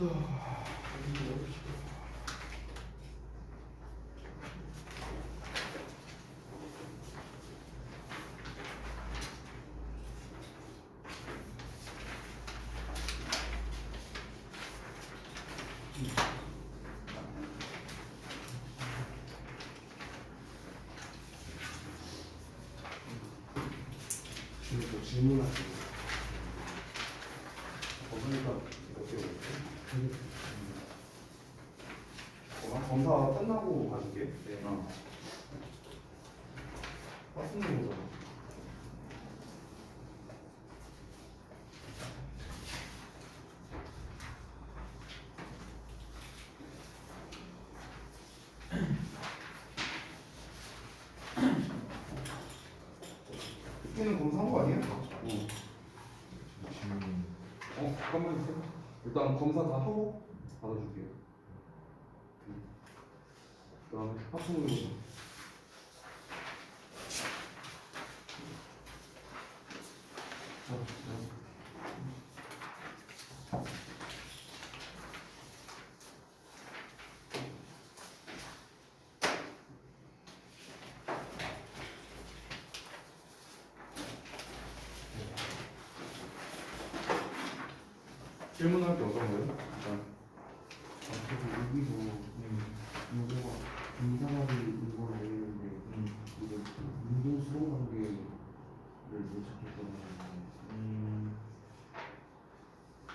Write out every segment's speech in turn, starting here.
해봅시다. 또 질문하시고 검사니까 어떻게 검사 끝나고 가줄게. 네. 같은 거잖아. 그때는 검사한 거 아니야? 잠깐만 있어. 일단 검사 다 하고 받아줄게요. 그다음에 합성으로 질문할 게 어떤 거예요? 일단 여기서 요거가 분사각이 있는 걸 알겠는데 이게 운동 수동 관계를 못 찾겠다는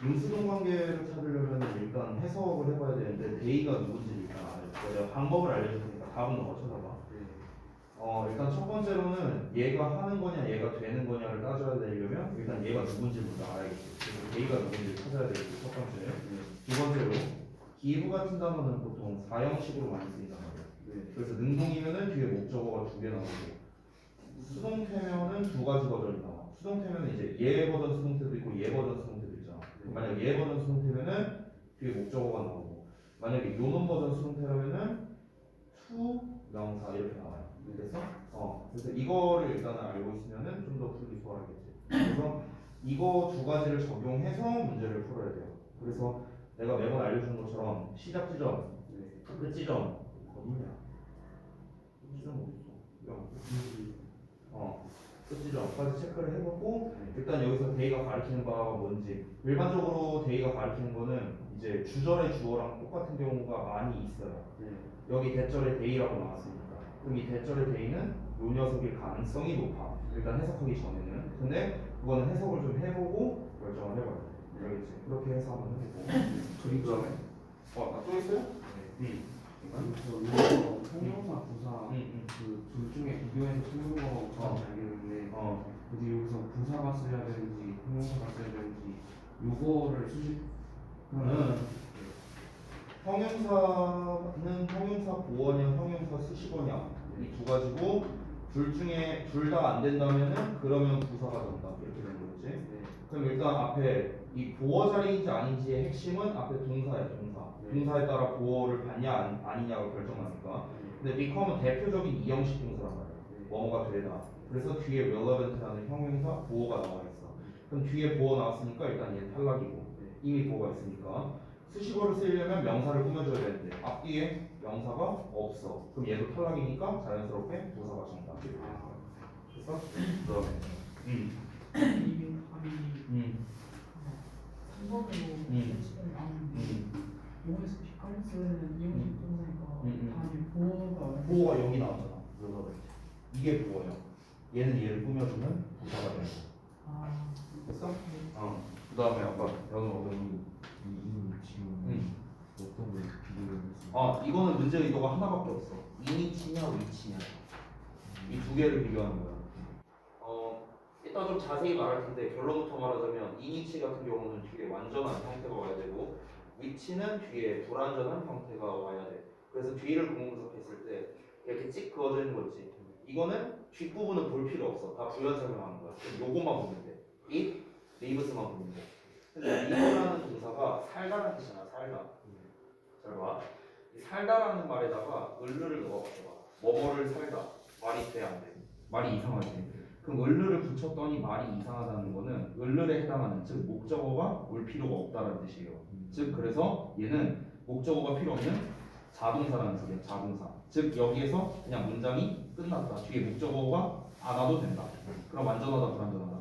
음수동 관계를 찾으려면 일단 해석을 해봐야 되는데 데이가 누군지 일단 알아요. 내가 방법을 알려줄 테니까 답은 너가 찾아봐. 일단 첫 번째로는 얘가 하는 거냐 얘가 되는 거냐를 따져야 되려면 일단 얘가 누군지 먼저 알아야겠지. 그래서 데이가 누군지를 찾아야 되겠지. 첫 번째. 두 번째로 기부 같은 단어는 보통 사형식으로 많이 쓰인단 말이야. 그래서 능동이면은 뒤에 목적어가 두 개 나오고 수동태면은 두 가지 버전이 나와. 수동태면은 이제 얘 버전 수동태도 있고 얘 버전 수동태도 있잖아. 만약 얘 버전 수동태면은 뒤에 목적어가 나오고 만약에 요놈 버전 수동태라면은 to 명사 이렇게 나와요. 됐어? 그래서 이거를 일단은 알고 있으면은 좀 더 풀기 수월하겠지. 그래서 이거 두 가지를 적용해서 문제를 풀어야 돼요. 그래서 내가 매번 알려주는 것처럼 시작 지점, 끝 지점 어디냐? 끝 지점 어딨어? 끝 지점까지 체크를 해보고 일단 여기서 데이가 가리키는 바가 뭔지 일반적으로 데이가 가리키는 거는 이제 주절의 주어랑 똑같은 경우가 많이 있어요. 여기 대절의 데이라고 나왔으니까 그럼 이 대절의 데이는 요 녀석일 가능성이 높아. 일단 해석하기 전에는. 근데 그거는 해석을 좀 해보고 결정을 해봐야 돼. 알겠지? 그렇게 해서 한번 해보고 그 다음에 또 있어요? 그래서 통용사 부사 그 둘 중에 비교해서 쓰는 거 알겠는데 근데 여기서 부사가 써야 되는지 통용사가 써야 되는지 요거를 수식하는 형용사는 형용사 보어냐 형용사 수식어냐 이 두 가지고 둘 중에 둘 다 안 된다면은 그러면 부사가 된다 이렇게 되는 거지. 그럼 일단 앞에 이 보어 자리인지 아닌지의 핵심은 앞에 동사야 동사. 동사에 따라 보어를 받냐 아니냐가 결정나니까. 근데 become은 대표적인 이형식 동사란 말이야. 뭐뭐가 되다. 그래서 뒤에 relevant라는 형용사 보어가 나와 있어. 그럼 뒤에 보어 나왔으니까 일단 얘 탈락이고 이미 보어가 있으니까. 수식어를 쓰려면 명사를 꾸며줘야 되는데 앞뒤에 명사가 없어. 그럼 얘도 탈락이니까 자연스럽게 부사가 정답. 됐어? 그다음에 3번으로 지금 용에서 빅커먼스는 이용식 동사니까 다음에 보어가 여기 나오잖아. 그래서 이게 보어야. 얘는 얘를 꾸며주면 부사가 되는 거. 됐어? 그다음에 아까 여는 어떤 지금 어떤 걸 비교를 이거는 문제 의도가 하나밖에 없어. 이니치냐 위치냐. 이 두 개를 비교하는 거야. 이따 좀 자세히 말할 텐데 결론부터 말하자면 이니치 같은 경우는 뒤에 완전한 형태가 와야 되고 위치는 뒤에 불완전한 형태가 와야 돼. 그래서 뒤를 공분석했을 때 이렇게 찍 그어져 있는 거 있지. 이거는 뒷부분은 볼 필요 없어. 다 부연 설명하는 거야. 요것만 보면 돼. 이 리브스만 보면 돼. 근데 리브라는 동사가 살다라는 뜻이잖아. 살다. 잘 봐. 이 살다라는 말에다가 을르를 넣어봐. 뭐뭐를 살다. 말이 돼 안 돼? 말이 이상하지. 그럼 을르를 붙였더니 말이 이상하다는 거는 을르에 해당하는 즉 목적어가 올 필요가 없다는 뜻이에요. 즉 그래서 얘는 목적어가 필요 없는 자동사라는 뜻이에요. 자동사. 즉 여기에서 그냥 문장이 끝났다. 뒤에 목적어가 안 와도 된다. 그럼 완전하다, 불완전하다.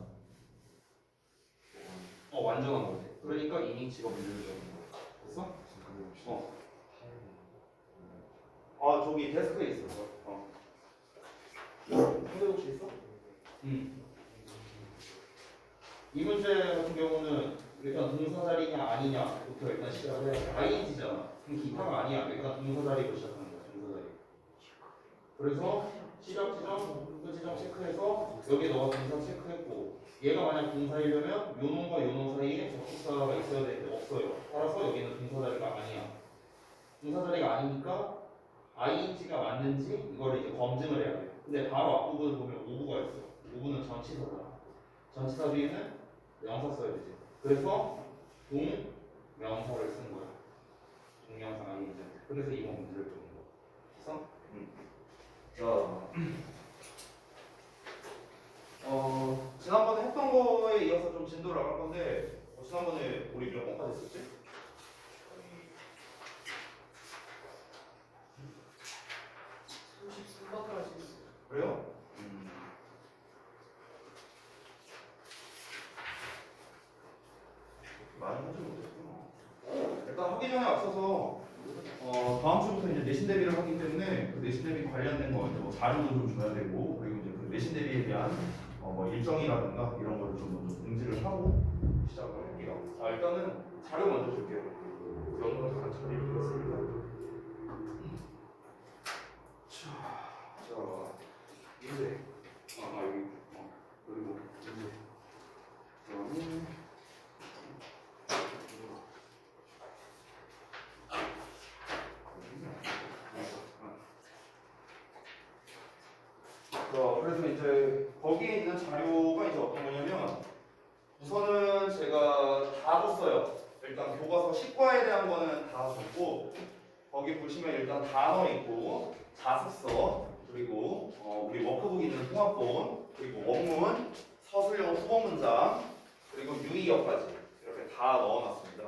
완전한 거지. 그러니까 이닝치가 문제를 적는 거야. 됐어? 저기 데스크에 있어. 현대 혹시 있어? 이 문제 같은 경우는 일단 동사 자리냐 아니냐부터 일단 시작을 해. ing잖아. 그럼 기타가 아니야. 그러니까 동사 자리로 시작하는 거야. 동사 자리. 그래서 시작 지점, 끝 지점 체크해서 여기 너가 동사 체크했고 얘가 만약 동사이려면 요 놈과 요 놈 사이에 접속사가 있어야 되는데 없어요. 따라서 여기는 동사 자리가 아니야. 동사 자리가 아니니까 ing가 맞는지 이거를 이제 검증을 해야 돼. 근데 바로 앞부분을 보면 오브가 있어. 오브는 전치사잖아. 전치사 뒤에는 명사 써야 되지. 그래서 동명사를 쓴 거야. 동명사 ing. 그래서 이번 문제를 푸는 거. 됐어? 자, 지난번에 했던 거에 이어서 좀 진도를 나갈 건데 지난번에 우리 몇 번까지 했었지? 33번까지 그래요? 많이 하지 못했구나. 일단 하기 전에 앞서서 다음 주부터 이제 내신 대비를 하기 때문에 그 내신 대비 관련된 거 이제 뭐 자료도 좀 줘야 되고 그리고 이제 그 내신 대비에 대한 뭐 일정이라든가 이런 거를 좀 먼저 공지를 하고 시작을 할게요. 자 일단은 자료 먼저 줄게요. 영어로 다 같이 드리겠습니다. 자 이제 여기 그리고 이제 그래서 이제 거기에 있는 자료가 이제 어떤 거냐면 우선은 제가 다 줬어요. 일단 교과서 식과에 대한 거는 다 줬고 거기 보시면 일단 단어 있고 자습서 그리고 우리 워크북 있는 통합본 그리고 원문 서술형 후보 문장 그리고 유의어까지 이렇게 다 넣어놨습니다.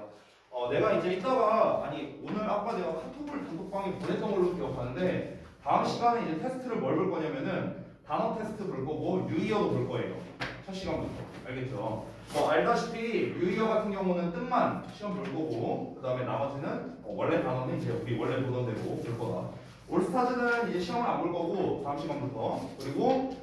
내가 이제 이따가 오늘 아까 내가 카톡을 단톡방에 보냈던 걸로 기억하는데 다음 시간에 이제 테스트를 뭘 볼 거냐면은 단어 테스트 볼 거고 유의어도 볼 거예요. 첫 시간부터 알겠죠? 알다시피 유의어 같은 경우는 뜻만 시험 볼 거고 그 다음에 나머지는 원래 단어는 이제 우리 원래 보던 대로 볼 거다. 올스타즈는 이제 시험을 안 볼 거고 다음 시간부터 그리고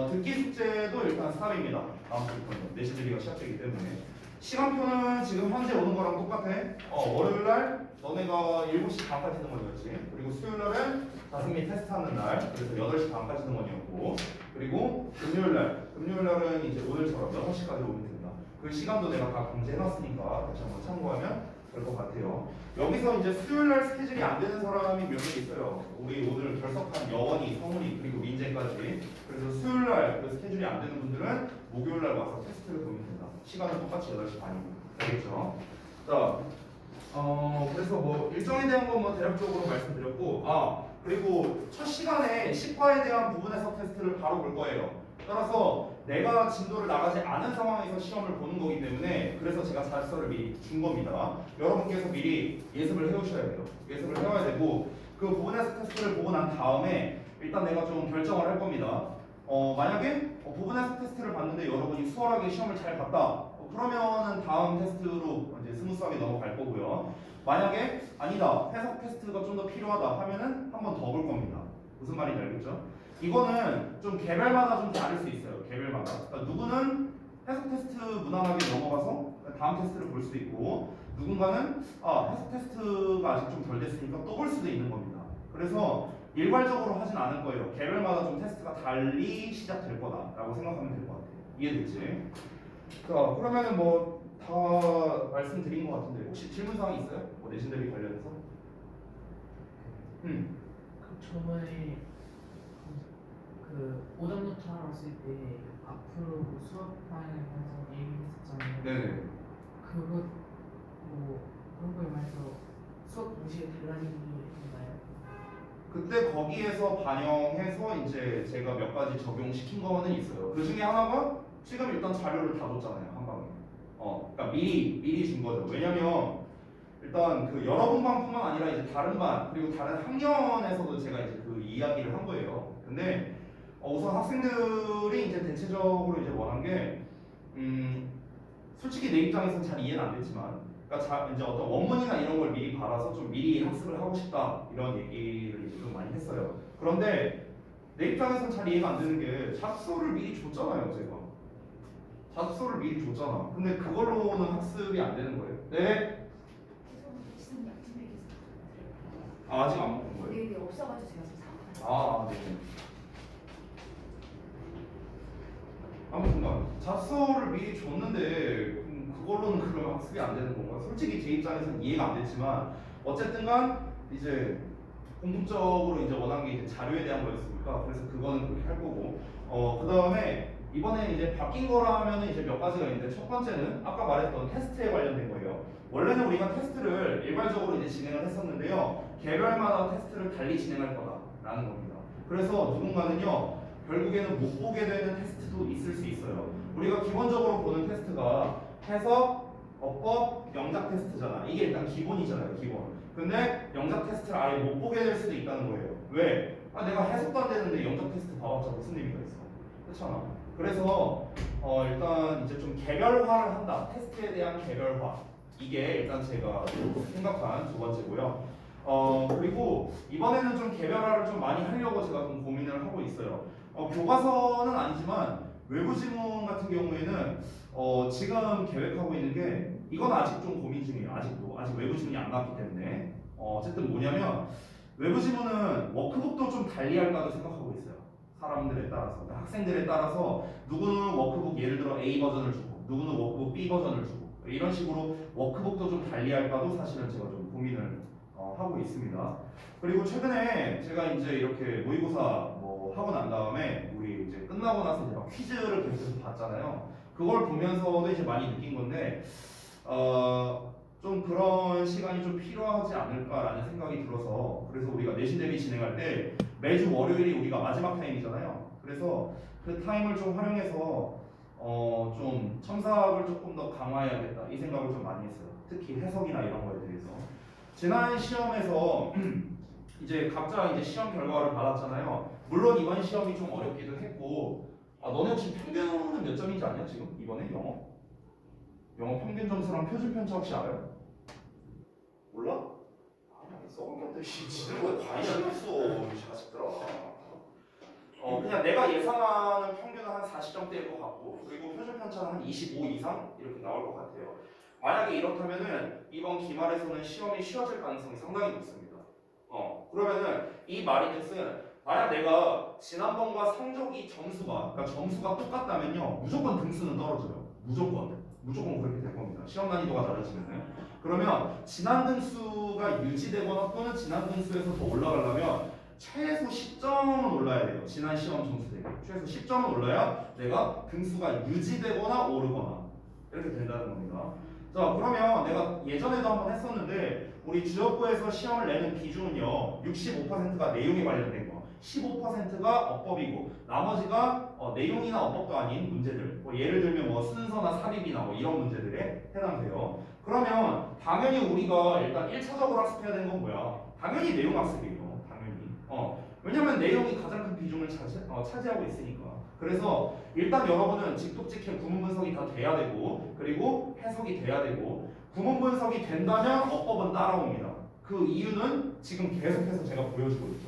듣기 숙제도 일단 3입니다. 다음 주부터는 내신 대비가 시작되기 때문에 시간표는 지금 현재 오는 거랑 똑같아. 월요일날 너네가 7시 반까지 등원이었지. 그리고 수요일날은 자승미 테스트하는 날, 그래서 8시 반까지 등원이었고, 그리고 금요일날은 이제 오늘처럼 6시까지 오면 된다. 그 시간도 내가 다 공지해놨으니까 다시 한번 참고하면 될 것 같아요. 여기서 이제 수요일날 스케줄이 안 되는 사람이 몇 명 있어요. 우리 오늘 결석한 여원이, 성훈이, 그리고 민재까지. 그래서 수요일날 그 스케줄이 안 되는 분들은 목요일날 와서 테스트를 보면 된다. 시간은 똑같이 8시 반이고. 알겠죠? 자, 그래서 뭐 일정에 대한 건 뭐 대략적으로 말씀드렸고, 그리고 첫 시간에 식과에 대한 부분에서 테스트를 바로 볼 거예요. 따라서 내가 진도를 나가지 않은 상황에서 시험을 보는 거기 때문에 그래서 제가 자습서를 미리 준 겁니다. 여러분께서 미리 예습을 해오셔야 돼요. 예습을 해와야 되고 그 부분에서 테스트를 보고 난 다음에 일단 내가 좀 결정을 할 겁니다. 만약에 부분에서 테스트를 봤는데 여러분이 수월하게 시험을 잘 봤다. 그러면은 다음 테스트로 이제 스무스하게 넘어갈 거고요. 만약에 아니다 해석 테스트가 좀 더 필요하다 하면은 한 번 더 볼 겁니다. 무슨 말인지 알겠죠? 이거는 좀 개별마다 좀 다를 수 있어요. 개별마다. 그러니까 누구는 해석 테스트 무난하게 넘어가서 다음 테스트를 볼 수도 있고 누군가는 해석 테스트가 아직 좀 덜 됐으니까 또 볼 수도 있는 겁니다. 그래서 일괄적으로 하진 않을 거예요. 개별마다 좀 테스트가 달리 시작될 거다라고 생각하면 될 것 같아요. 이해됐지? 자, 그러면은 뭐 다 말씀드린 것 같은데 혹시 질문사항 있어요? 뭐 내신 대비 관련해서? 그 저번에 그 오답노트 하러 왔을 때 앞으로 뭐 수업하는 거 얘기했었잖아요. 네네. 그거 뭐 그런 거에 말해서 수업 동시에 달라지는 게 있나요? 그때 거기에서 반영해서 이제 제가 몇 가지 적용시킨 거는 있어요. 그 중에 하나가 지금 일단 자료를 다 줬잖아요, 한 방에. 그러니까 미리 준 거죠. 왜냐면 일단 그 여러 분반뿐만 아니라 이제 다른 반 그리고 다른 학년에서도 제가 이제 그 이야기를 한 거예요. 근데 우선 학생들이 이제 대체적으로 이제 원한 게 솔직히 내 입장에서는 잘 이해는 안 됐지만, 그러니까 이제 어떤 원문이나 이런 걸 미리 받아서 좀 미리 학습을 하고 싶다 이런 얘기를 이제 좀 많이 했어요. 그런데 내 입장에서는 잘 이해가 안 되는 게 자소를 미리 줬잖아요, 제가. 자소를 미리 줬잖아. 근데 그걸로는 학습이 안 되는 거예요. 네? 아, 아직 안 먹은 거예요? 네, 없어가지고 제가 좀 사고 아, 네. 아무튼 자소를 미리 줬는데 그걸로는 그러면 학습이 안 되는 건가? 솔직히 제 입장에서는 이해가 안 됐지만 어쨌든간 이제 공통적으로 이제 원한 게 이제 자료에 대한 거였으니까 그래서 그거는 그렇게 할 거고 그 다음에 이번에 이제 바뀐 거라면 이제 몇 가지가 있는데 첫 번째는 아까 말했던 테스트에 관련된 거예요. 원래는 우리가 테스트를 일괄적으로 이제 진행을 했었는데요. 개별마다 테스트를 달리 진행할 거다라는 겁니다. 그래서 누군가는요 결국에는 못 보게 되는 테스트도 있을 수 있어요. 우리가 기본적으로 보는 테스트가 해석, 어법, 영작 테스트잖아. 이게 일단 기본이잖아요, 기본. 근데 영작 테스트를 아예 못 보게 될 수도 있다는 거예요. 왜? 내가 해석도 안 되는데 영작 테스트 봐봤자 무슨 의미가 있어? 그렇잖아. 그래서 일단 이제 좀 개별화를 한다. 테스트에 대한 개별화. 이게 일단 제가 생각한 두 번째고요. 그리고 이번에는 좀 개별화를 좀 많이 하려고 제가 좀 고민을 하고 있어요. 교과서는 아니지만 외부 지문 같은 경우에는 지금 계획하고 있는 게 이건 아직 좀 고민 중이에요. 아직 외부 지문이 안 나왔기 때문에 어쨌든 뭐냐면 외부 지문은 워크북도 좀 달리할까도 생각하고 있어요. 사람들에 따라서 학생들에 따라서 누구는 워크북 예를 들어 A 버전을 주고 누구는 워크북 B 버전을 주고 이런 식으로 워크북도 좀 달리할까도 사실은 제가 좀 고민을 하고 있습니다. 그리고 최근에 제가 이제 이렇게 모의고사 뭐 하고 난 다음에 우리 이제 끝나고 나서 이제 막 퀴즈를 계속해서 봤잖아요. 그걸 보면서도 이제 많이 느낀 건데 좀 그런 시간이 좀 필요하지 않을까라는 생각이 들어서 그래서 우리가 내신 대비 진행할 때 매주 월요일이 우리가 마지막 타임이잖아요. 그래서 그 타임을 좀 활용해서 좀 첨삭을 조금 더 강화해야겠다 이 생각을 좀 많이 했어요. 특히 해석이나 이런 거에 대해서. 지난 시험에서 이제 각자 이제 시험 결과를 받았잖아요. 물론 이번 시험이 좀 어렵기도 했고, 너네 혹시 평균은 몇 점인지 아냐 지금 이번에 영어 평균 점수랑 표준 편차 혹시 알아요? 몰라? 썩은 것들 지는 거에 관심이 없어 이 자식들아. 그냥 내가 예상하는 평균은 한 40점대일 것 같고, 그리고 표준 편차는 한 25 이상 이렇게 나올 것 같아요. 만약에 이렇다면은 이번 기말에서는 시험이 쉬워질 가능성이 상당히 높습니다. 그러면은 이 말이 뜻은 만약 내가 지난번과 성적이 그러니까 점수가 똑같다면요 무조건 등수는 떨어져요. 무조건 그렇게 될 겁니다. 시험 난이도가 낮아지면은. 그러면 지난 등수가 유지되거나 또는 지난 등수에서 더 올라가려면 최소 10점은 올라야 돼요. 지난 시험 점수 대비 최소 10점은 올라야 내가 등수가 유지되거나 오르거나 이렇게 된다는 겁니다. 자, 그러면 내가 예전에도 한번 했었는데 우리 주역부에서 시험을 내는 비중은요 65%가 내용에 관련된 거, 15%가 어법이고 나머지가 내용이나 어법도 아닌 문제들, 뭐 예를 들면 뭐 순서나 삽입이나 뭐 이런 문제들에 해당돼요. 그러면 당연히 우리가 일단 1차적으로 학습해야 되는 건 뭐야? 당연히 내용 학습이에요. 당연히. 왜냐면 내용이 가장 큰 비중을 차지하고 있으니까. 그래서 일단 여러분은 직독직해 구문 분석이 다 돼야 되고, 그리고 해석이 돼야 되고, 구문 분석이 된다면 어법은 따라옵니다. 그 이유는 지금 계속해서 제가 보여주고 있죠.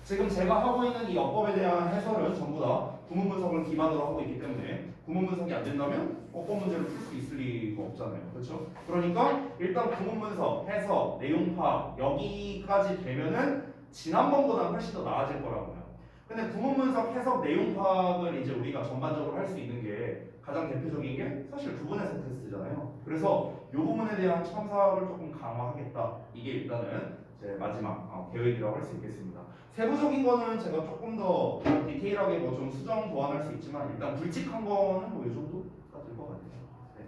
지금 제가 하고 있는 이 어법에 대한 해설은 전부 다 구문 분석을 기반으로 하고 있기 때문에 구문 분석이 안 된다면 어법 문제를 풀 수 있을 리가 없잖아요. 그렇죠? 그러니까 일단 구문 분석, 해석, 내용 파악 여기까지 되면은 지난번보다 훨씬 더 나아질 거라고요. 근데 구문 분석, 해석, 내용 파악을 이제 우리가 전반적으로 할 수 있는 게 가장 대표적인 게 사실 구분해석 테스트잖아요. 그래서 이 부분에 대한 첨삭을 조금 강화하겠다. 이게 일단은 제 마지막 계획이라고 할 수 있겠습니다. 세부적인 거는 제가 조금 더 디테일하게 뭐 좀 수정 보완할 수 있지만 일단 굵직한 거는 뭐 이 정도가 될 것 같아요. 네.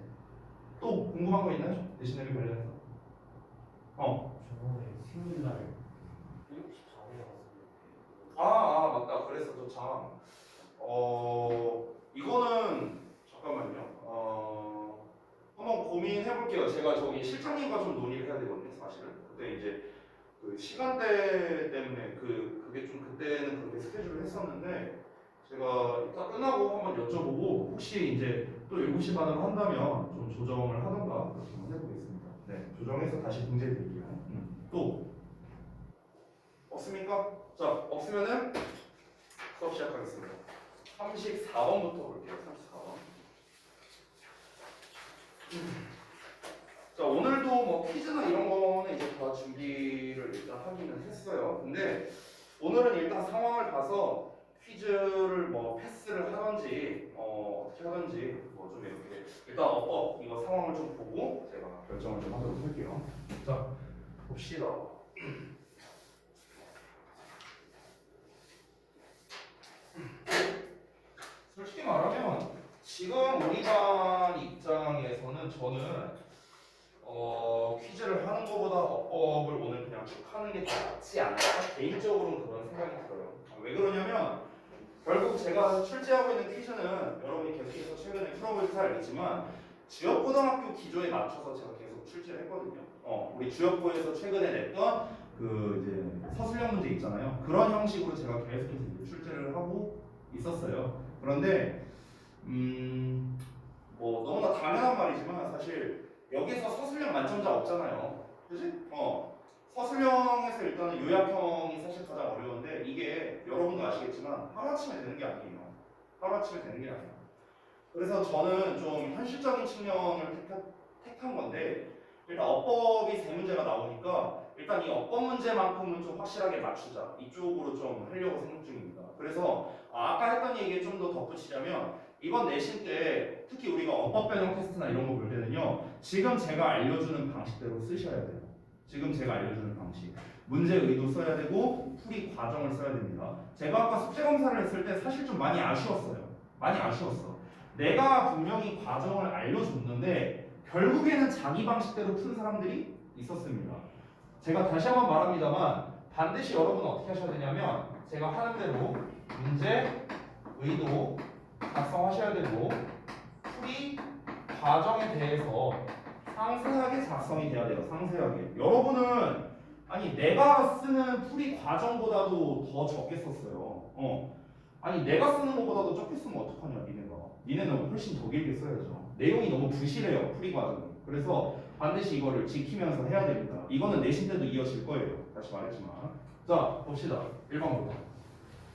또 궁금한 거 있나요? 내신내비 관련해서? 저번에 수요일 날 14일에 맞다. 그랬었죠, 참. 이거는 잠깐만요. 한번 고민해 볼게요. 제가 저기 실장님과 좀 논의를 해야 되거든요. 시간대 때문에 그게 좀 그때는 그렇게 스케줄을 했었는데 제가 이따 끝나고 한번 여쭤보고 혹시 이제 또 7시 반으로 한다면 좀 조정을 하던가 그렇게 한번 해보겠습니다. 네, 조정해서 다시 공지해 드릴게요. 또 없습니까? 자, 없으면은 수업 시작하겠습니다. 34번부터 볼게요. 34번. 자, 오늘도 뭐 퀴즈나 이런 거는 이제 다 준비를 일단 하기는 했어요. 근데 오늘은 일단 상황을 봐서 퀴즈를 뭐 패스를 하든지 어떻게 하든지 뭐 좀 이렇게 일단 이거 상황을 좀 보고 제가 결정을 좀 하도록 할게요. 자, 봅시다. 솔직히 말하면 지금 우리 반 입장에서는 저는 퀴즈를 하는 것보다 어법을 오늘 그냥 쭉 하는 게 더 낫지 않을까? 개인적으로는 그런 생각이 들어요. 왜 그러냐면 결국 제가 출제하고 있는 퀴즈는 여러분이 계속해서 최근에 풀어볼 줄 알겠지만 지역고등학교 기조에 맞춰서 제가 계속 출제를 했거든요. 우리 주역고에서 최근에 냈던 그 이제 서술형 문제 있잖아요. 그런 형식으로 제가 계속해서 이제 출제를 하고 있었어요. 그런데 뭐 너무나 당연한 말이지만 사실 여기서 서술형 만점자 없잖아요. 그지? 서술형에서 일단은 요약형이 사실 가장 어려운데 이게 여러분도 아시겠지만 하루아침에 되는 게 아니에요. 하루아침에 되는 게 아니에요. 그래서 저는 좀 현실적인 측면을 택한 건데 일단 어법이 세 문제가 나오니까 일단 이 어법 문제만큼은 좀 확실하게 맞추자. 이쪽으로 좀 하려고 생각 중입니다. 그래서 아까 했던 얘기에 좀 더 덧붙이자면 이번 내신 때 특히 우리가 어법 변형 테스트나 이런 거 볼 때는요. 지금 제가 알려주는 방식대로 쓰셔야 돼요. 지금 제가 알려주는 방식. 문제 의도 써야 되고 풀이 과정을 써야 됩니다. 제가 아까 숙제 검사를 했을 때 사실 좀 많이 아쉬웠어요. 많이 아쉬웠어. 내가 분명히 과정을 알려줬는데 결국에는 자기 방식대로 푼 사람들이 있었습니다. 제가 다시 한번 말합니다만 반드시 여러분은 어떻게 하셔야 되냐면 제가 하는 대로 문제, 의도 작성하셔야 되고 풀이 과정에 대해서 상세하게 작성이 돼야 돼요. 상세하게. 여러분은 아니 내가 쓰는 풀이 과정보다도 더 적게 썼어요. 아니 내가 쓰는 것보다도 적게 쓰면 어떡하냐 니네가. 니네는 훨씬 더 길게 써야죠. 내용이 너무 부실해요. 풀이 과정이. 그래서 반드시 이거를 지키면서 해야 됩니다. 이거는 내신 때도 이어질 거예요. 다시 말했지만. 자 봅시다. 1번부터.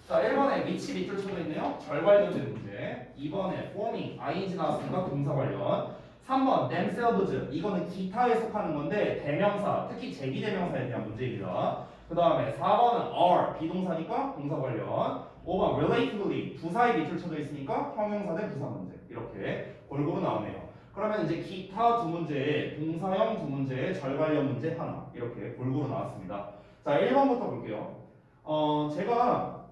자 1번에 위치 밑줄 쳐져 있네요. 절관련된 문제. 2번에 forming, ing 나왔으니까 동사 관련. 3번 themselves, 이거는 기타에 속하는 건데 대명사, 특히 제기대명사에 대한 문제입니다. 그 다음에 4번은 are, 비동사니까 동사 관련. 5번 relatively, 부사에 밑줄 쳐져 있으니까 형용사 대 부사 문제. 이렇게 골고루 나오네요. 그러면 이제 기타 두 문제에 동사형 두 문제에 절관련 문제 하나 이렇게 골고루 나왔습니다. 자 1번부터 볼게요. 제가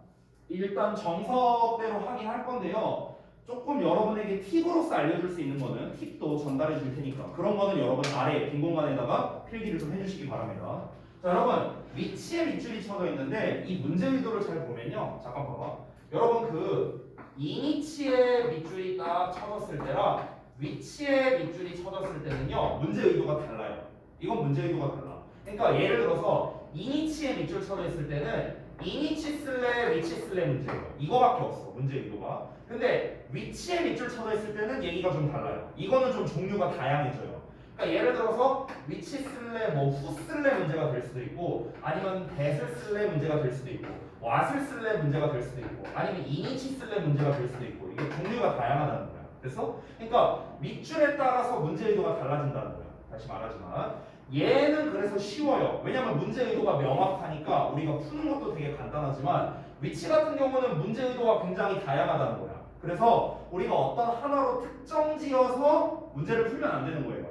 일단 정석대로 하긴 할 건데요. 조금 여러분에게 팁으로서 알려줄 수 있는 거는 팁도 전달해 줄 테니까 그런 거는 여러분 아래 빈 공간에다가 필기를 좀 해주시기 바랍니다. 자 여러분 위치에 밑줄이 쳐져 있는데 이 문제 의도를 잘 보면요. 잠깐 봐봐. 여러분 그 이니치에 밑줄이 딱 쳐졌을 때랑 위치에 밑줄이 쳐졌을 때는요. 문제 의도가 달라요. 이건 문제 의도가 달라. 그러니까 예를 들어서 이니치에 밑줄 쳐져 있을 때는 이니치 쓸래 위치 쓸래 문제예요. 이거밖에 없어 문제 의도가. 근데 위치에 밑줄 쳐져 있을 때는 얘기가 좀 달라요. 이거는 좀 종류가 다양해져요. 그러니까 예를 들어서 위치 쓸래 뭐 후 쓸래 문제가 될 수도 있고 아니면 that을 쓸래 문제가 될 수도 있고 what을 쓸래 문제가 될 수도 있고 아니면 이니치 쓸래 문제가 될 수도 있고 이게 종류가 다양하다는 거야. 그래서 그러니까 밑줄에 따라서 문제 의도가 달라진다는 거야. 다시 말하지만 얘는 그래서 쉬워요. 왜냐면 문제 의도가 명확하니까 우리가 푸는 것도 되게 간단하지만 위치 같은 경우는 문제 의도가 굉장히 다양하다는 거야. 그래서 우리가 어떤 하나로 특정 지어서 문제를 풀면 안 되는 거예요.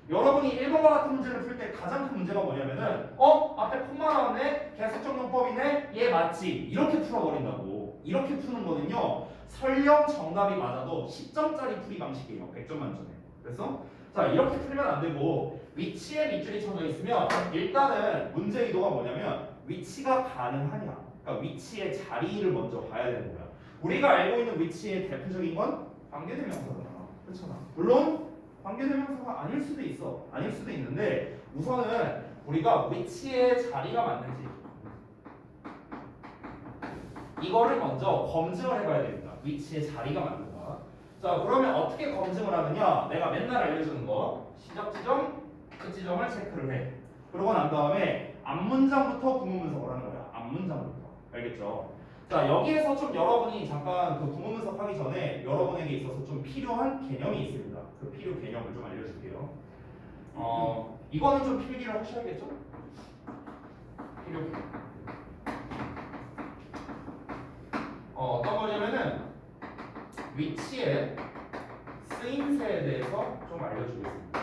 여러분이 1번과 같은 문제를 풀 때 가장 큰 문제가 뭐냐면은 앞에 콤마 나왔네? 계속적용법이네? 얘 맞지? 이렇게 풀어버린다고. 이렇게 푸는 거는요. 설령 정답이 맞아도 10점짜리 풀이 방식이에요. 100점 만점에. 그래서 자 이렇게 풀면 안 되고 위치에 밑줄이 쳐져 있으면 일단은 문제 의도가 뭐냐면 위치가 가능하냐. 그러니까 위치의 자리를 먼저 봐야 되는 거야. 우리가 알고 있는 위치의 대표적인 건 관계대명사잖아. 그렇잖아. 물론 관계대명사가 아닐 수도 있어. 아닐 수도 있는데 우선은 우리가 위치의 자리가 맞는지 이거를 먼저 검증을 해봐야 됩니다. 위치의 자리가 맞는가. 자, 그러면 어떻게 검증을 하느냐? 내가 맨날 알려주는 거 시작 지점, 끝 지점을 체크를 해. 그러고 난 다음에 앞문장부터 구문 분석을 하는 거야. 앞문장부터. 알겠죠? 자, 여기에서 좀 여러분이 잠깐 그 구문 분석하기 전에 여러분에게 있어서 좀 필요한 개념이 있습니다. 그 필요 개념을 좀 알려줄게요. 이거는 좀 필기를 하셔야겠죠? 필요 개념. 어떤 거냐면은 위치의 쓰임새에 대해서 좀 알려주겠습니다.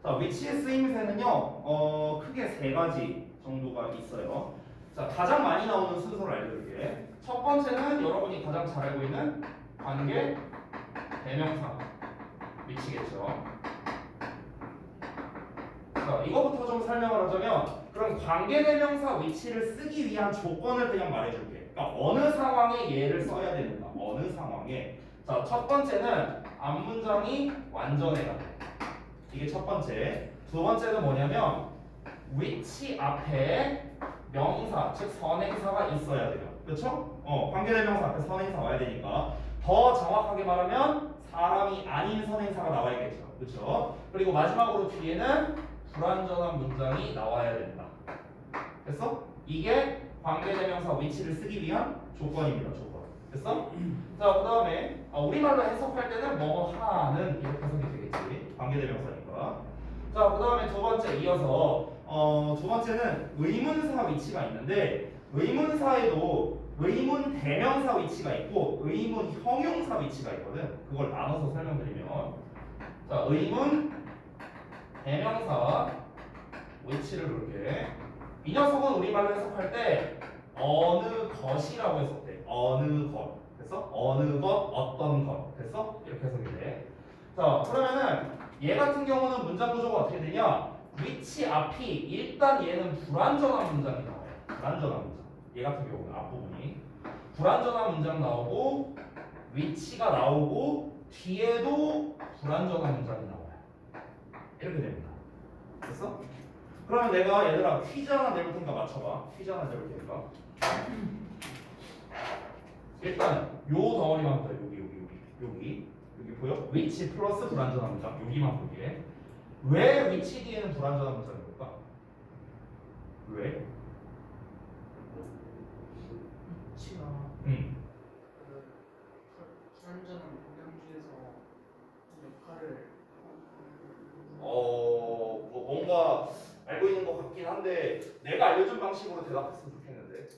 자, 위치의 쓰임새는요, 크게 세 가지 정도가 있어요. 자, 가장 많이 나오는 순서를 알려줄게. 첫 번째는 여러분이 가장 잘 알고 있는 관계 대명사 위치겠죠. 자, 이거부터 좀 설명을 하자면, 그럼 관계 대명사 위치를 쓰기 위한 조건을 그냥 말해줄게. 그러니까 어느 상황에 얘를 써야 되는가? 어느 상황에? 자, 첫 번째는 앞문장이 완전해야 돼. 이게 첫 번째. 두 번째는 뭐냐면 위치 앞에 명사, 즉 선행사가 있어야 돼요. 그렇죠? 관계대명사 앞에 선행사 와야 되니까 더 정확하게 말하면 사람이 아닌 선행사가 나와야겠죠. 그렇죠? 그리고 마지막으로 뒤에는 불완전한 문장이 나와야 된다. 됐어? 이게 관계대명사 위치를 쓰기 위한 조건입니다. 조건. 됐어? 자, 그 다음에 우리말로 해석할 때는 뭐 하는 이렇게 해석이 되겠지. 관계대명사니까. 자, 그 다음에 두 번째 이어서 두 번째는 의문사 위치가 있는데 의문사에도 의문 대명사 위치가 있고 의문 형용사 위치가 있거든. 그걸 나눠서 설명드리면 자, 의문 대명사 위치를 볼게. 이 녀석은 우리말로 해석할 때 어느 것이라고 해석돼. 어느 것. 됐어? 어느 것, 어떤 것. 됐어? 이렇게 해석이 돼. 자, 그러면은 얘 같은 경우는 문장 구조가 어떻게 되냐? 위치 앞이 일단 얘는 불완전한 문장이 나와요. 불완전한 문장. 얘 같은 경우는 앞부분이 불완전한 문장 나오고 위치가 나오고 뒤에도 불완전한 문장이 나와요. 이렇게 됩니다. 됐어? 그러면 내가 얘들아 퀴즈 하나 내볼 테니까 맞춰봐. 퀴즈 하나 내볼 테니까. 일단 요 덩어리만 보자. 여기 보여? 위치 플러스 불완전한 문장. 여기만 보게. 왜 위치 뒤에는 불완전한 문장이 볼까? 왜? 위치가 응. 그 불완전한 문장 중에서 역할을 뭐 뭔가 알고 있는 것 같긴 한데 내가 알려준 방식으로 대답했으면 좋겠는데.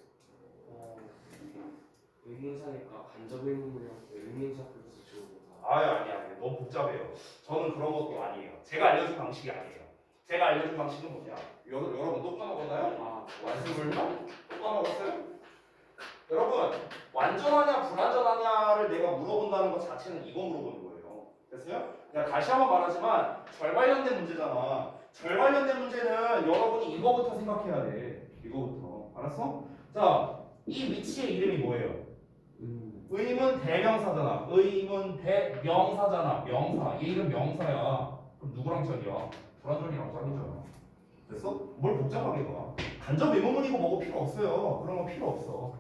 의문사니까 간접 의문이랑 의문사 플러스 주어가. 아니 너무 복잡해요. 저는 그런 것도 아니에요. 제가 알려준 방식이 아니에요. 제가 알려준 방식은 뭐냐? 여러분 또 까먹었나요? 말씀을 또 까먹었어요? 여러분 완전하냐 불완전하냐를 내가 물어본다는 것 자체는 이거 물어보는 거예요. 됐어요? 그러니까 다시 한번 말하지만 절 관련된 문제잖아. 절 관련된 문제는 여러분이 이거부터 생각해야 돼. 이거부터. 알았어? 자, 이 위치의 이름이 뭐예요? 의문 대명사잖아. 의문 대명사잖아. 명사. 얘 이름 명사야. 그럼 누구랑 짝이야? 불완전이랑 짝이잖아. 됐어? 뭘 복잡하게 가. 간접 의문문이고 뭐고 필요 없어요. 그런 거 필요 없어.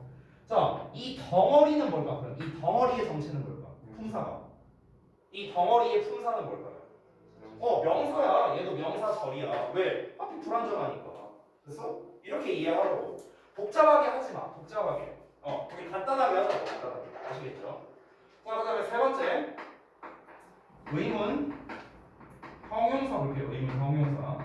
자, 이 덩어리는 뭘까? 그럼 이 덩어리의 정체는 뭘까? 품사가. 이 덩어리의 품사는 뭘까요? 명사야. 얘도 명사절이야. 왜? 하필 불완전하니까. 됐어? 이렇게 이해하라고. 복잡하게 하지 마. 복잡하게. 되게 간단하게 하자고. 간단하게. 아시겠죠? 자, 그 다음에 세 번째. 의문 형용사 볼게요. 의문 형용사.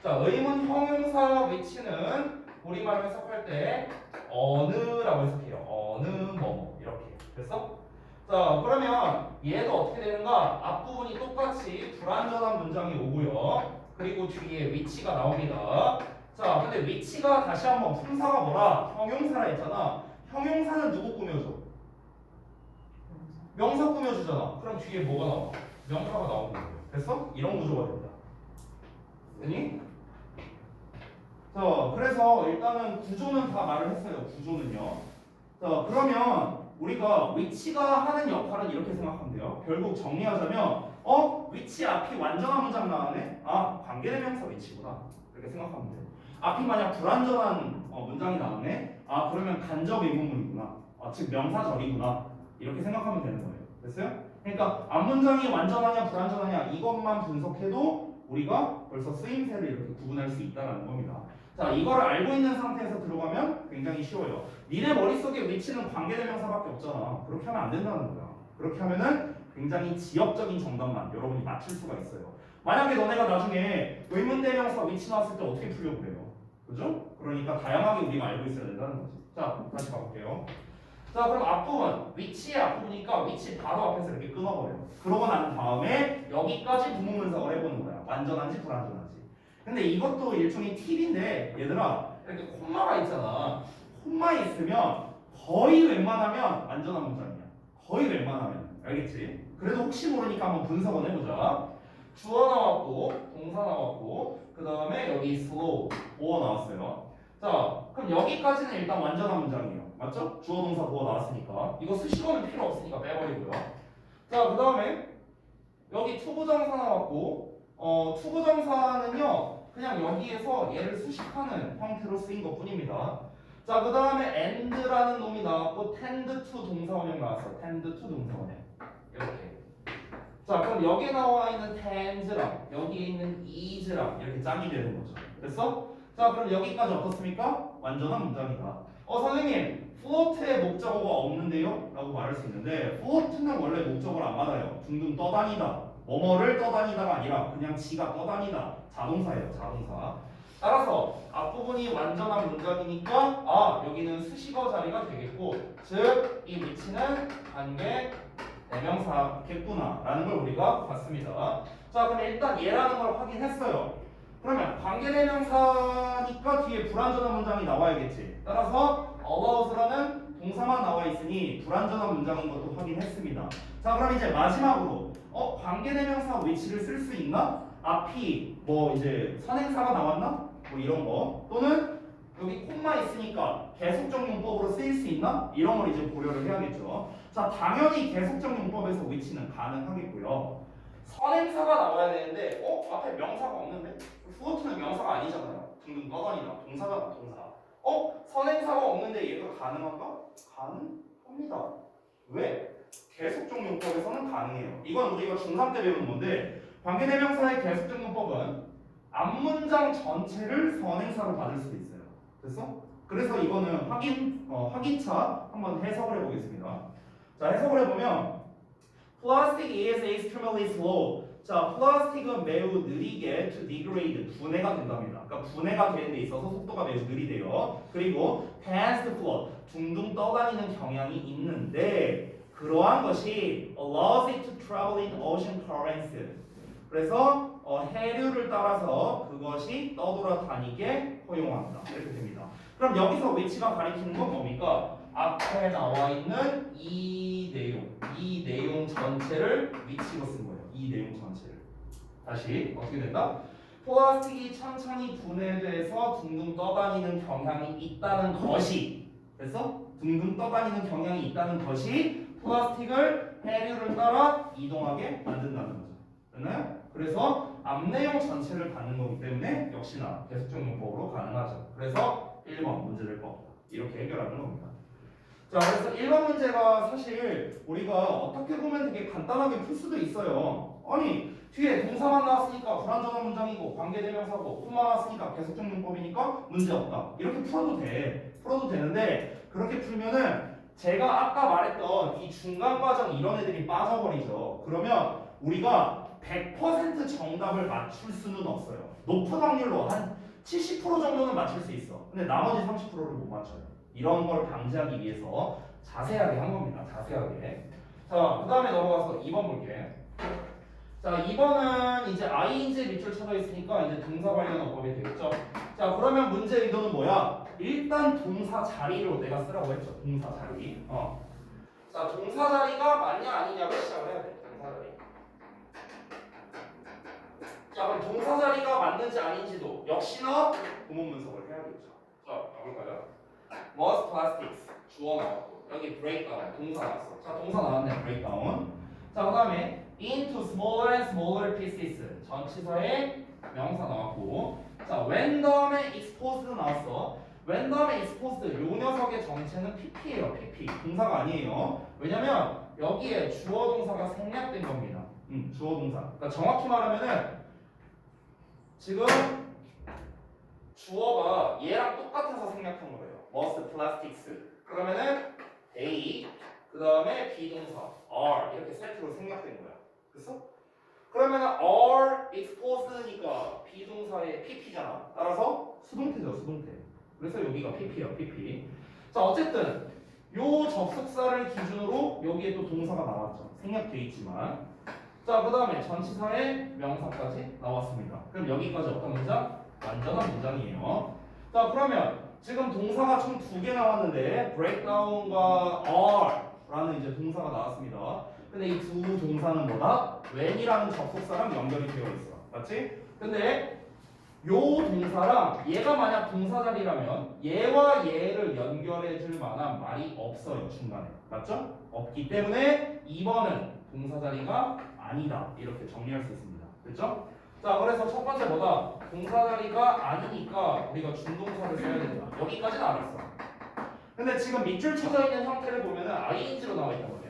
자, 의문 형용사 위치는 우리말로 해석할 때 어느라고 해석해요. 어느 뭐 이렇게. 됐어? 자, 그러면 얘도 어떻게 되는가? 앞부분이 똑같이 불완전한 문장이 오고요. 그리고 뒤에 위치가 나옵니다. 자, 근데 위치가 다시 한번 품사가 뭐라? 형용사라 했잖아. 형용사는 누구 꾸며줘? 명사 꾸며주잖아. 그럼 뒤에 뭐가 나와? 명사가 나오는 거예요. 됐어? 이런 구조가 된다. 됐니? 자, 그래서 일단은 구조는 다 말을 했어요. 구조는요. 자, 그러면 우리가 위치가 하는 역할은 이렇게 생각하면 돼요. 결국 정리하자면 위치 앞이 완전한 문장 나왔네? 관계대명사 위치구나. 이렇게 생각하면 돼. 앞이 만약 불완전한 문장이 나왔네. 아 그러면 간접 의문문이구나. 즉 명사절이구나. 이렇게 생각하면 되는 거예요. 됐어요? 그러니까 앞문장이 완전하냐 불완전하냐 이것만 분석해도 우리가 벌써 쓰임새를 이렇게 구분할 수 있다는 겁니다. 자, 이거를 알고 있는 상태에서 들어가면 굉장히 쉬워요. 니네 머릿속에 위치는 관계대명사밖에 없잖아. 그렇게 하면 안 된다는 거야. 그렇게 하면은 굉장히 지역적인 정답만 여러분이 맞출 수가 있어요. 만약에 너네가 나중에 의문대명사 위치 나왔을 때 어떻게 풀려고 그래요? 그죠? 그러니까 다양하게 우리가 알고 있어야 된다는 거지. 자, 다시 가볼게요. 자, 그럼 앞부분, 위치의 앞부분이니까 위치 바로 앞에서 이렇게 끊어버려. 그러고 난 다음에 여기까지 부문 분석을 해보는 거야. 완전한지 불완전한지. 근데 이것도 일종의 팁인데 얘들아 이렇게 콤마가 있잖아. 콤마 있으면 거의 웬만하면 완전한 문장이야. 거의 웬만하면. 알겠지? 그래도 혹시 모르니까 한번 분석을 해보자. 주어 나왔고 동사 나왔고 그 다음에 여기 slow 보어 나왔어요. 자 그럼 여기까지는 일단 완전한 문장이에요. 맞죠? 주어 동사 보어 나왔으니까 이거 수식어는 필요 없으니까 빼버리고요. 자 그 다음에 여기 투부정사 나왔고 투부정사는요 그냥 여기에서 얘를 수식하는 형태로 쓰인 것 뿐입니다. 자 그 다음에 and라는 놈이 나왔고 tend to 동사원형 나왔어. tend to 동사원형 이렇게. 자 그럼 여기에 나와 있는 tend랑 여기에 있는 is랑 이렇게 짝이 되는 거죠. 됐어? 자 그럼 여기까지 어떻습니까? 완전한 문장이다. 선생님 float의 목적어가 없는데요? 라고 말할 수 있는데 float는 원래 목적어를 안 받아요. 둥둥 떠다니다 뭐뭐를 떠다니다가 아니라 그냥 지가 떠다니다 자동사예요. 자동사. 따라서 앞부분이 완전한 문장이니까 여기는 수식어 자리가 되겠고 즉 이 위치는 관계 대명사겠구나 라는 걸 우리가 봤습니다. 자 그럼 일단 얘라는 걸 확인했어요. 그러면 관계대명사니까 뒤에 불완전한 문장이 나와야겠지. 따라서 allows라는 동사만 나와 있으니 불완전한 문장인 것도 확인했습니다. 자 그럼 이제 마지막으로 관계대명사 위치를 쓸 수 있나? 앞이 뭐 이제 선행사가 나왔나? 뭐 이런 거 또는 여기 콤마 있으니까 계속적 용법으로 쓰일 수 있나? 이런 걸 이제 고려를 해야겠죠. 자 당연히 계속적 용법에서 위치는 가능하겠고요. 선행사가 나와야 되는데 앞에 명사가 없는데? float는 명사가 아니잖아요. 둥둥 떠다니다 동사가 동사. 선행사가 없는데 얘가 가능한가? 가능합니다. 왜? 계속적 용법에서는 가능해요. 이건 우리가 중3 때 배우는 건데 관계대명사의 계속적 용법은 앞문장 전체를 선행사로 받을 수도 있어요. 됐어? 그래서 이거는 확인차 한번 해석을 해보겠습니다. 자 해석을 해보면 Plastic is extremely slow. 자, 플라스틱은 매우 느리게 to degrade, 분해가 된답니다. 그러니까 분해가 되는 데 있어서 속도가 매우 느리대요. 그리고 tends to float, 둥둥 떠다니는 경향이 있는데 그러한 것이 allows it to travel in ocean currents. 그래서 해류를 따라서 그것이 떠돌아다니게 허용한다. 이렇게 됩니다. 그럼 여기서 위치가 가리키는 건 뭡니까? 앞에 나와 있는 이 내용 전체를 위치로 쓴 거예요. 이 내용 전체를. 다시 어떻게 된다? 플라스틱이 천천히 분해돼서 둥둥 떠다니는 경향이 있다는 것이 됐어? 둥둥 떠다니는 경향이 있다는 것이 플라스틱을 해류를 따라 이동하게 만든다는 거죠. 됐나요? 그래서 앞 내용 전체를 받는 거기 때문에 역시나 계속적 용법으로 가능하죠. 그래서 1번 문제 될 거. 이렇게 해결하는 겁니다. 자, 그래서 1번 문제가 사실 우리가 어떻게 보면 되게 간단하게 풀 수도 있어요. 아니, 뒤에 동사만 나왔으니까 불완전한 문장이고 관계대명사고 콤마 나왔으니까 계속적 용법이니까 문제 없다. 이렇게 풀어도 돼. 풀어도 되는데 그렇게 풀면은 제가 아까 말했던 이 중간 과정 이런 애들이 빠져버리죠. 그러면 우리가 100% 정답을 맞출 수는 없어요. 높은 확률로 한 70% 정도는 맞출 수 있어. 근데 나머지 30%를 못 맞춰요. 이런 걸 방지하기 위해서 자세하게 한 겁니다. 자세하게. 자, 그 다음에 넘어가서 2번 볼게. 자, 2번은 이제 ing에 밑줄 쳐져 있으니까 이제 동사 관련 어법이 되겠죠. 자, 그러면 문제 의도는 뭐야? 일단 동사 자리로 내가 쓰라고 했죠. 동사 자리. 자, 동사 자리가 맞냐 아니냐로 시작을 해야 돼. 동사 자리. 자, 그럼 동사 자리가 맞는지 아닌지도 역시나 구문 분석을 해야겠죠. 자, 가볼까요? Most plastics 주어 나왔고 여기 breakdown 동사 나왔어. 자, 동사 나왔네. breakdown. 자, 그 다음에 into smaller and smaller pieces 전치사에 명사 나왔고 자, when 다음에 exposed 나왔어. when 다음에 exposed 요 녀석의 정체는 pp예요. pp. 동사가 아니에요. 왜냐면 여기에 주어 동사가 생략된 겁니다. 주어 동사. 그러니까 정확히 말하면은 지금 주어가 얘랑 똑같아서 생략한 거예요. must plastics. 그러면은 A 그 다음에 비동사 are 이렇게 세트로 생략된 거야. 그래서 그러면은 are exposed니까 비동사의 pp잖아. 따라서 수동태죠, 수동태. 그래서 여기가 pp예요, pp. 자, 어쨌든 요 접속사를 기준으로 여기에 또 동사가 나왔죠. 생략돼 있지만. 자, 그 다음에 전치사의 명사까지 나왔습니다. 그럼 여기까지 어떤 문장? 완전한 문장이에요. 자, 그러면 지금 동사가 총 2개 나왔는데 breakdown과 are라는 이제 동사가 나왔습니다. 근데 이 두 동사는 뭐다? when이라는 접속사랑 연결이 되어 있어. 맞지? 근데 요 동사랑 얘가 만약 동사 자리라면 얘와 얘를 연결해 줄 만한 말이 없어요. 중간에. 맞죠? 없기 때문에 2번은 동사 자리가 아니다. 이렇게 정리할 수 있습니다. 됐죠? 자, 그래서 첫 번째 뭐다? 동사 자리가 아니니까 우리가 준동사를 써야 된다. 여기까지는 알았어. 근데 지금 밑줄 쳐져 있는 형태를 보면은 ing로 나와 있단 말이야.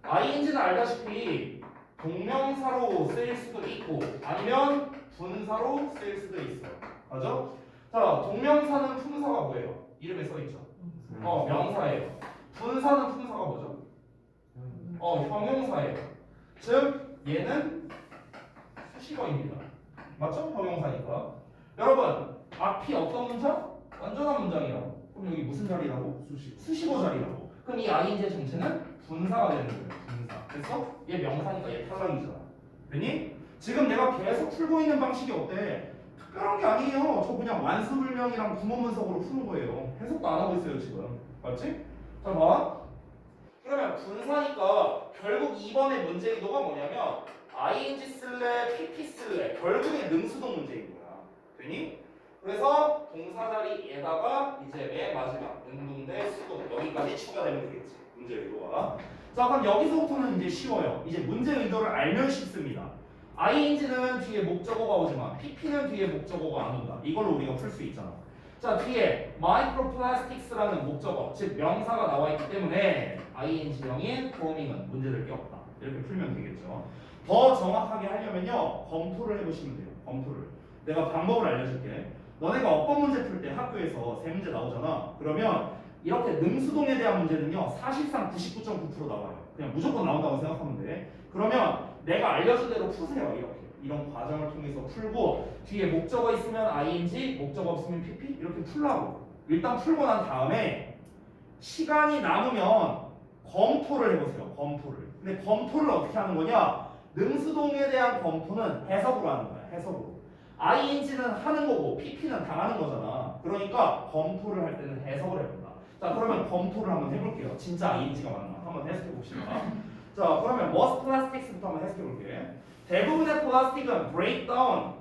ing는 알다시피 동명사로 쓰일 수도 있고 아니면 분사로 쓰일 수도 있어요. 맞죠? 자, 동명사는 품사가 뭐예요? 이름에 써 있죠. 명사예요. 분사는 품사가 뭐죠? 형용사예요. 즉 얘는 수식어입니다. 맞죠? 형용사니까. 여러분, 앞이 어떤 문장? 완전한 문장이라고. 그럼 여기 무슨 자리라고? 수식어 자리라고. 그럼 이 ing의 정체는 분사가 되는 거예요. 분사. 그래서 얘 명사니까 얘 탈락이잖아. 됐니? 지금 내가 계속 풀고 있는 방식이 어때? 특별한 게 아니에요. 저 그냥 완수불명이랑 구문문석으로 푸는 거예요. 해석도 안 하고 있어요 지금. 맞지? 자, 봐. 그러면 분사니까 결국 2번의 문제 의도가 뭐냐면 ing 쓸래 pp 쓸래 결국에 능수동 문제인 거야. 되니? 그래서 동사 자리에다가 이제 맨 마지막 능동대 수동 여기까지 추가되면 되겠지. 문제 의도가. 자, 그럼 여기서부터는 이제 쉬워요. 이제 문제 의도를 알면 쉽습니다. ing는 뒤에 목적어가 오지만 pp는 뒤에 목적어가 안 온다. 이걸로 우리가 풀 수 있잖아. 자, 뒤에 microplastics라는 목적어, 즉 명사가 나와 있기 때문에 ing형인 forming은 문제될 게 없다. 이렇게 풀면 되겠죠. 더 정확하게 하려면요, 검토를 해보시면 돼요. 검토를. 내가 방법을 알려줄게. 너네가 어법 문제 풀 때 학교에서 세 문제 나오잖아. 그러면 이렇게 능수동에 대한 문제는요, 사실상 99.9% 나와요. 그냥 무조건 나온다고 생각하면 돼. 그러면 내가 알려준 대로 푸세요. 이렇게. 이런 과정을 통해서 풀고 뒤에 목적어 있으면 ing, 목적어 없으면 pp 이렇게 풀라고. 일단 풀고 난 다음에 시간이 남으면 검토를 해보세요. 검토를. 근데 검토를 어떻게 하는 거냐? 능수동에 대한 검토는 해석으로 하는 거야. 해석으로. ing는 하는 거고 pp는 당하는 거잖아. 그러니까 검토를 할 때는 해석을 해본다. 자, 그러면 검토를 한번 해볼게요. 진짜 ing가 맞나? 한번 해석해 봅시다. 자, 그러면 most plastics부터 한번 해석해 볼게. 대부분의 플라스틱은 break down,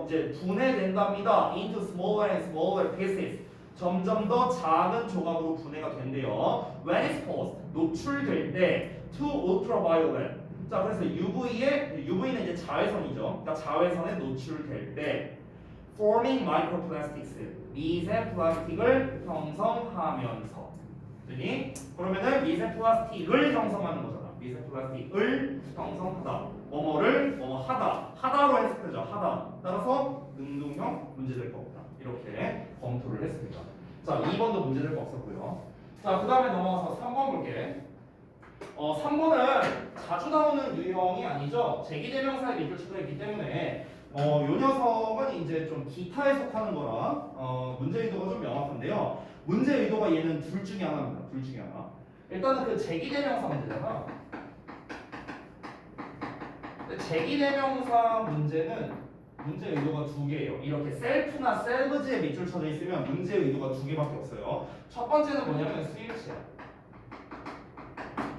이제 분해된답니다. into smaller and smaller pieces. 점점 더 작은 조각으로 분해가 된대요. When exposed, 노출될 때 to ultraviolet. 자, 그래서 UV는 이제 자외선이죠. 그러니까 자외선에 노출될 때 forming microplastics, 미세 플라스틱을 형성하면서. 그러면은 미세 플라스틱을 형성하는 거잖아. 미세 플라스틱을 형성하다. 뭐뭐를 뭐뭐하다. 하다로 해석되죠. 하다. 따라서 능동형 문제될 거 없다. 이렇게 검토를 했습니다. 자, 2번도 문제될 거 없었고요. 자, 그 다음에 넘어가서 3번 볼게. 3번은 자주 나오는 유형이 아니죠. 제기대명사의 밑줄 쳐져 있기 때문에 요 녀석은 이제 좀 기타에 속하는 거라 문제 의도가 좀 명확한데요. 문제 의도가 얘는 둘 중에 하나입니다. 둘 중에 하나. 일단은 그 제기대명사 문제잖아. 제기대명사 문제는 문제 의도가 두 개예요. 이렇게 셀프나 셀브즈에 밑줄 쳐져 있으면 문제 의도가 두 개밖에 없어요. 첫 번째는 뭐냐면 스위치야.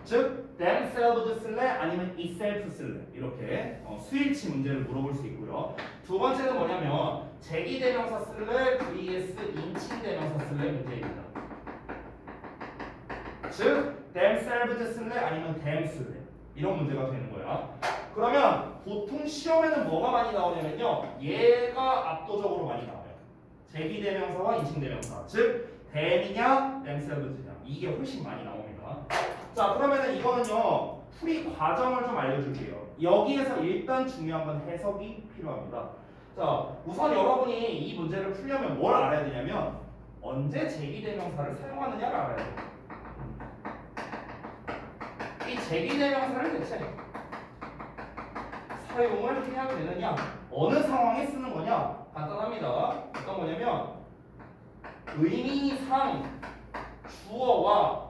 즉 themselves 쓸래 아니면 itself 쓸래 이렇게 스위치 문제를 물어볼 수 있고요. 두 번째는 뭐냐면 제기대명사 쓸래 vs 인칭대명사 쓸래 문제입니다. 즉 themselves 쓸래 아니면 them 쓸래 이런 문제가 되는 거야. 그러면 보통 시험에는 뭐가 많이 나오냐면요. 얘가 압도적으로 많이 나와요. 제기대명사와 인칭대명사. 즉 them이냐 themselves냐. 이게 훨씬 많이 나옵니다. 자, 그러면은 이거는요. 풀이 과정을 좀 알려줄게요. 여기에서 일단 중요한 건 해석이 필요합니다. 자, 우선 여러분이 이 문제를 풀려면 뭘 알아야 되냐면 언제 제기대명사를 사용하느냐를 알아야 돼요. 이 제기대명사를 대체 사용을 해야 되느냐, 어느 상황에 쓰는 거냐? 간단합니다. 어떤 거냐면 의미상 주어와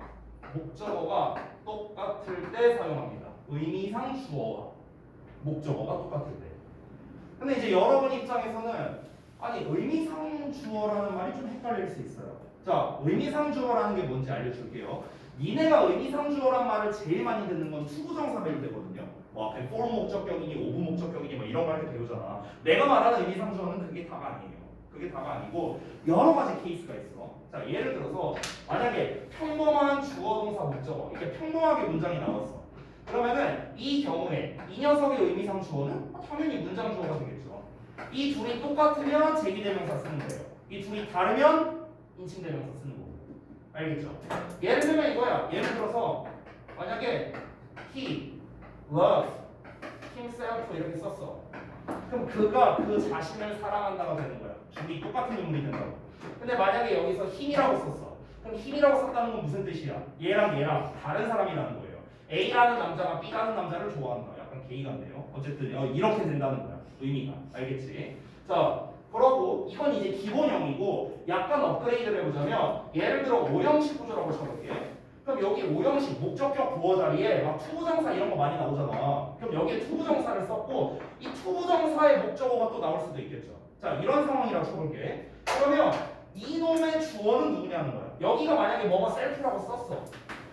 목적어가 똑같을 때 사용합니다. 의미상 주어와 목적어가 똑같을 때. 근데 이제 여러분 입장에서는 아니 의미상 주어라는 말이 좀 헷갈릴 수 있어요. 자, 의미상 주어라는 게 뭔지 알려줄게요. 니네가 의미상 주어란 말을 제일 많이 듣는 건 투부정사 배울 때거든요. 뭐 앞에 for 목적격이니 오브 목적격이니 뭐 이런 거 할 때 배우잖아. 내가 말하는 의미상 주어는 그게 다가 아니에요. 그게 다가 아니고 여러 가지 케이스가 있어. 자, 예를 들어서 만약에 평범한 주어 동사 목적어 이렇게 평범하게 문장이 나왔어. 그러면은 이 경우에 이 녀석의 의미상 주어는 당연히 문장 주어가 되겠죠. 이 둘이 똑같으면 제기대명사 쓰는 거예요. 이 둘이 다르면 인칭대명사 쓰는 거고. 알겠죠? 예를 들면 이거야. 예를 들어서 만약에 he loves himself 이렇게 썼어. 그럼 그가 그 자신을 사랑한다가 되는 거야. 둘이 똑같은 인물이 된다고. 근데 만약에 여기서 힘이라고 썼어. 그럼 힘이라고 썼다는 건 무슨 뜻이야? 얘랑 다른 사람이라는 거예요. A라는 남자가 B라는 남자를 좋아한다. 약간 게이간데요. 어쨌든 이렇게 된다는 거야. 의미가. 알겠지? 자, 그러고 이건 이제 기본형이고 약간 업그레이드를 해보자면 예를 들어 오형식 구조라고 쳐볼게. 그럼 여기 오형식 목적격 부어 자리에 막 투부정사 이런 거 많이 나오잖아. 그럼 여기에 투부정사를 썼고 이 투부정사의 목적어가 또 나올 수도 있겠죠. 자, 이런 상황이라고 쳐볼게. 그러면 이놈의 주어는 누구냐는 거야. 여기가 만약에 뭐뭐 셀프라고 썼어.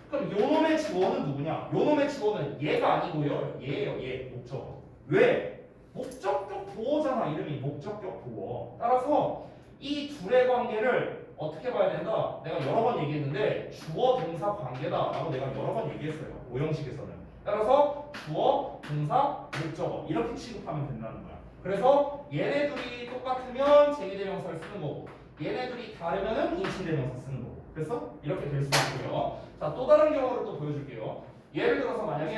그럼 요놈의 주어는 누구냐? 요놈의 주어는 얘가 아니고요. 얘예요. 얘 목적어. 왜? 목적격 보어잖아. 이름이 목적격 보어. 따라서 이 둘의 관계를 어떻게 봐야 된다? 내가 여러 번 얘기했는데 주어 동사 관계다라고 내가 여러 번 얘기했어요. 오형식에서는. 따라서 주어 동사 목적어 이렇게 취급하면 된다는 거야. 그래서 얘네 둘이 똑같으면 제기대명사를 쓰는 거고 얘네 둘이 다르면은 인칭대명사 쓰는 거고. 그래서 이렇게 될 수 있고요. 자, 또 다른 경우를 또 보여줄게요. 예를 들어서 만약에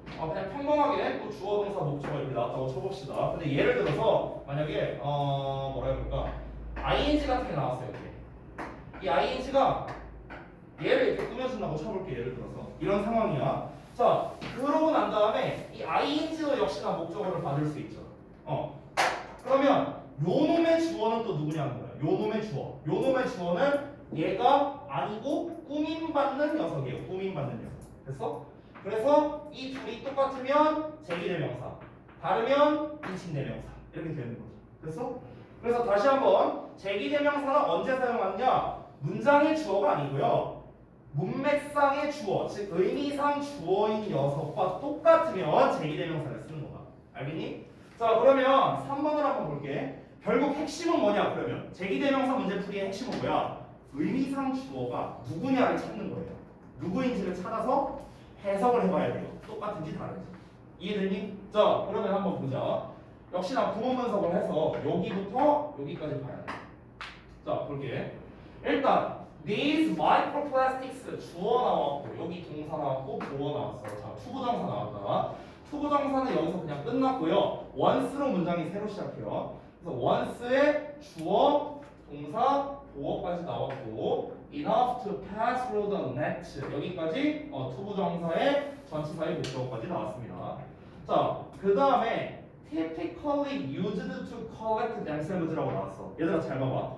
그냥 평범하게 또 주어 동사 목적어 이렇게 나왔다고 쳐봅시다. 근데 예를 들어서 만약에 뭐라 해볼까 ing 같은 게 나왔어요. 이렇게. 이 ing가 얘를 이렇게 꾸며준다고 쳐볼게. 예를 들어서 이런 상황이야. 자, 그러고 난 다음에 이 ing도 역시나 목적어를 받을 수 있죠. 그러면 요놈의 주어는 또 누구냐는 거야. 요놈의 주어. 요놈의 주어는 얘가 아니고 꾸밈받는 녀석이에요. 꾸밈받는 녀석. 됐어? 그래서 이 둘이 똑같으면 제기대명사, 다르면 인칭대명사 이렇게 되는 거죠. 됐어? 그래서 다시 한번 제기대명사는 언제 사용하느냐? 문장의 주어가 아니고요. 문맥상의 주어, 즉 의미상 주어인 녀석과 똑같으면 제기대명사를 쓰는 거다. 알겠니? 자, 그러면 3번을 한번 볼게. 결국 핵심은 뭐냐? 그러면 제기대명사 문제풀이의 핵심은 뭐야? 의미상 주어가 누구냐를 찾는 거예요. 누구인지를 찾아서 해석을 해봐야 돼요. 똑같은지 다른지. 이해되니? 자, 그러면 한번 보자. 역시나 구문 분석을 해서 여기부터 여기까지 봐야 돼. 자, 볼게. 일단 these microplastics 주어 나왔고 여기 동사 나왔고 보어 나왔어. 자, 투부정사 나왔다. 투부정사는 여기서 그냥 끝났고요. once로 문장이 새로 시작해요. 그래서 once의 주어, 동사, 보어까지 나왔고 enough to pass through the net 여기까지 투부정사의 전치사의 목적어까지 나왔습니다. 자, 그 다음에 typically used to collect themselves라고 나왔어. 얘들아 잘 봐봐.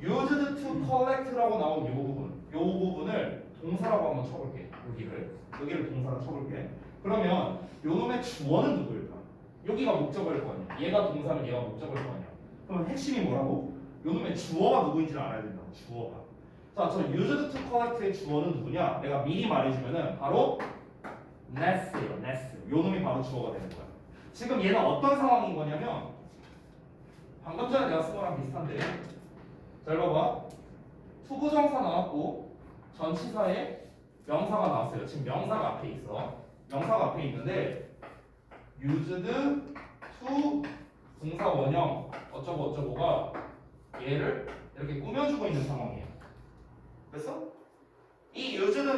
used to collect라고 나온 이 부분, 이 부분을 동사라고 한번 쳐볼게. 여기를 동사로 쳐볼게. 그러면 요놈의 주어는 누구일까? 여기가 목적어일 거 아니야. 얘가 동사면 얘가 목적어일 거 아니야. 그럼 핵심이 뭐라고? 요놈의 주어가 누구인지를 알아야 된다고. 주어가. 자, 저 used to collect의 주어는 누구냐? 내가 미리 말해주면은 바로 ness예요. ness. 요놈이 바로 주어가 되는 거야. 지금 얘는 어떤 상황인 거냐면 방금 전에 내가 쓴 거랑 비슷한데 잘 봐봐. 투부정사 나왔고 전치사에 명사가 나왔어요. 지금 명사가 앞에 있어. 명사가 앞에 있는데 used to 동사 원형 어쩌고 어쩌고가 얘를 이렇게 꾸며주고 있는 상황이에요. 됐어? 이 used는